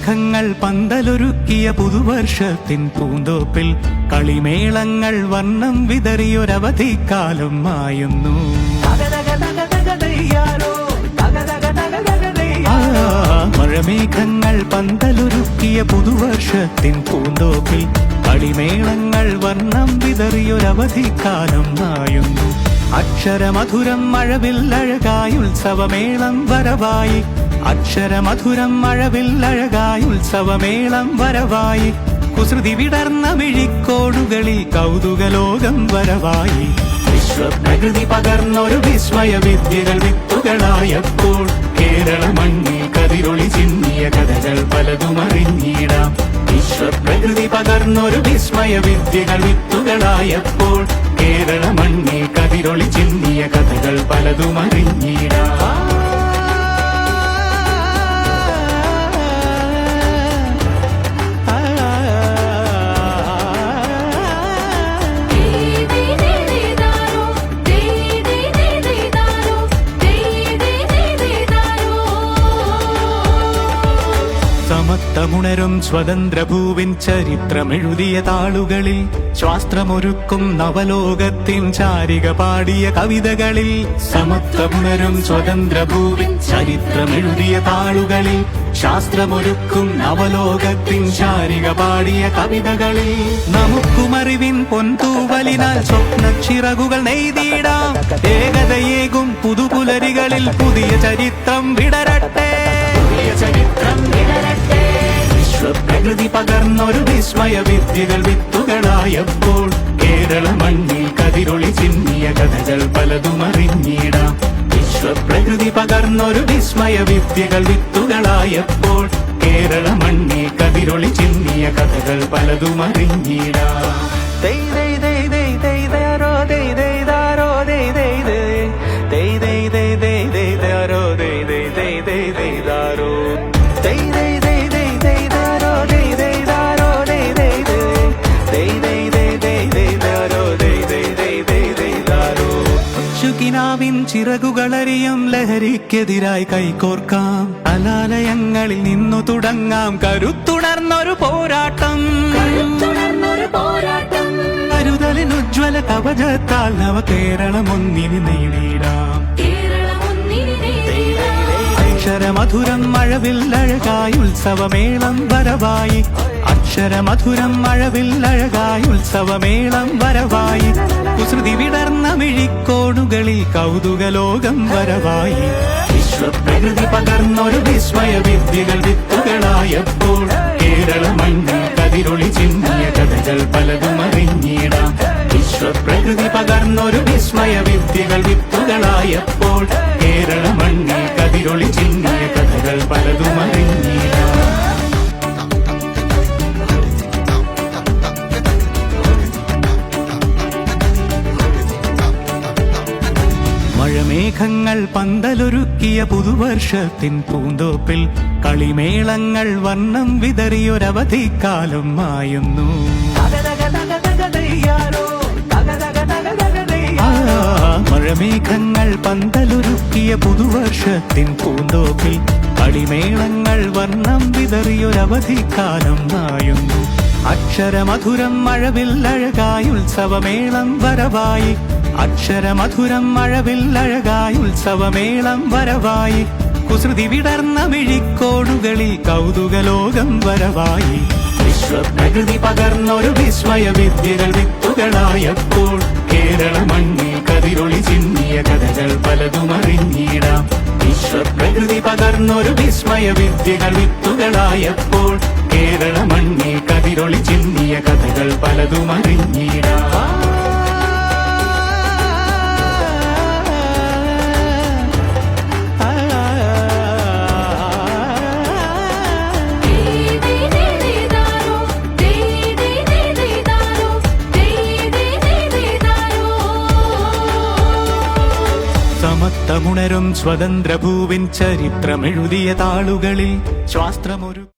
മഴമേഘങ്ങൾ പന്തലൊരുക്കിയ പുതുവർഷത്തിൻ പൂന്തോപ്പിൽ കളിമേളങ്ങൾ വർണ്ണം വിതറിയൊരവധിക്കാലം മായുന്നു. മഴമേഘങ്ങൾ പന്തലൊരുക്കിയ പുതുവർഷത്തിൻ പൂന്തോപ്പിൽ കളിമേളങ്ങൾ വർണ്ണം വിതറിയൊരവധിക്കാലം മായുന്നു. അക്ഷരമധുരം മഴവില്ലഴകായി ഉത്സവമേളം വരവായി, അക്ഷരമധുരം മഴവില്ലഴകായി ഉത്സവമേളം വരവായി, കുസൃതി വിടർന്ന മിഴിക്കോടുകളിൽ കൗതുകലോകം വരവായി. വിശ്വപ്രകൃതി പകർന്നൊരു വിസ്മയ വിദ്യകൾ വിത്തുകളായപ്പോൾ കേരള മണ്ണിൽ കതിരൊളി ചിന്നിയ കഥകൾ പലതും അറിഞ്ഞിടാം. വിശ്വപ്രകൃതി പകർന്നൊരു വിസ്മയ വിദ്യകൾ വിത്തുകളായപ്പോൾ കേരള മണ്ണിൽ കതിരൊളി ചിന്നിയ കഥകൾ പലതും അറിഞ്ഞിടാം. സമത്വമുണരും സ്വതന്ത്രഭൂവിൻ ചരിത്രമെഴുതിയ താളുകളിൽ, ശാസ്ത്രമൊരുക്കും നവലോകത്തിൻ ചാരിക പാടിയ കവിതകളിൽ. സമത്വമുണരും സ്വതന്ത്രഭൂവിൻ ചരിത്രമെഴുതിയ താളുകളിൽ, ശാസ്ത്രമൊരുക്കും നവലോകത്തിൻ ചാരിക പാടിയ കവിതകളിൽ. നമുക്കുമറിവിൻ പൊൻതൂവലിനാൽ സ്വപ്നച്ചിറകുകൾ നെയ്തിടാം. ഏകതയേകും പുതുപുലരികളിൽ പുതിയ ചരിത്രം വിടരട്ടെ, പുതിയ ചരിത്രം വിടരട്ടെ. വിശ്വപ്രകൃതി പകർന്നൊരു വിസ്മയ വിദ്യകൾ വിത്തുകളായപ്പോൾ കേരള മണ്ണിൽ കതിരൊളി ചിന്നിയ കഥകൾ പലതും അറിഞ്ഞിടാം. വിശ്വപ്രകൃതി പകർന്നൊരു വിസ്മയ വിദ്യകൾ വിത്തുകളായപ്പോൾ കേരള മണ്ണിൽ കതിരൊളി ചിന്നിയ കഥകൾ പലതും അറിഞ്ഞിടാം. ിൻ ചിറകുകളറിയും ലഹരിക്കെതിരായി കൈകോർക്കാം. അലാലയങ്ങളിൽ നിന്നു തുടങ്ങാം കരുത്തുണർന്നൊരു പോരാട്ടം. കരുതലിനുജ്വല കവചത്താൽ നവ കേരളം ഒന്നിന് നേടിയിടാം. അക്ഷരമധുരം മഴവില്ലഴകായി ഉത്സവമേളം വരവായി, അക്ഷരമധുരം മഴവില്ലഴകായി ഉത്സവമേളം വരവായി, കുസൃതി വിടർന്ന മിഴിക്കോടുകളിൽ കൗതുകലോകം വരവായി. വിശ്വപ്രകൃതി പകർന്നൊരു വിസ്മയ വിദ്യകൾ വിത്തുകളായപ്പോൾ കേരള മണ്ണിൽ കതിരൊളി ചിന്നിയ കഥകൾ പലതും അറിഞ്ഞിടാം. വിശ്വപ്രകൃതി പകർന്നൊരു വിസ്മയ വിദ്യകൾ വിത്തുകളായപ്പോൾ കേരള മണ്ണിൽ കതിരൊളി ചിന്നിയ കഥകൾ പലതും അറിഞ്ഞിടാം. മഴമേഘങ്ങൾ പന്തലൊരുക്കിയ പുതുവർഷത്തിൻ പൂന്തോപ്പിൽ കളിമേളങ്ങൾ വർണ്ണം വിതറിയൊരവധിക്കാലം മായുന്നു. മഴമേഘങ്ങൾ പന്തലൊരുക്കിയ പുതുവർഷത്തിൻ പൂന്തോപ്പിൽ കളിമേളങ്ങൾ വർണ്ണം വിതറിയൊരവധിക്കാലം മായുന്നു. അക്ഷരമധുരം മഴവില്ലഴകായി ഉത്സവമേളം വരവായി, അക്ഷരമധുരം മഴവില്ലഴകായി ഉത്സവമേളം വരവായി, കുസൃതി വിടർന്ന മിഴിക്കോടുകളിൽ കൗതുകലോകം വരവായി. വിശ്വപ്രകൃതി പകർന്നൊരു വിസ്മയ വിദ്യകൾ വിത്തുകളായപ്പോൾ കേരള മണ്ണിൽ കതിരൊളി ചിന്നിയ കഥകൾ പലതും അറിഞ്ഞിടാം. വിശ്വപ്രകൃതി പകർന്നൊരു വിസ്മയ വിദ്യകൾ വിത്തുകളായപ്പോൾ കേരള മണ്ണിൽ കതിരൊളി ചിന്നിയ കഥകൾ പലതും അറിഞ്ഞിടാം. സമത്വമുണരും സ്വതന്ത്രഭൂവിൻ ചരിത്രമെഴുതിയ താളുകളിൽ ശാസ്ത്രമൊരു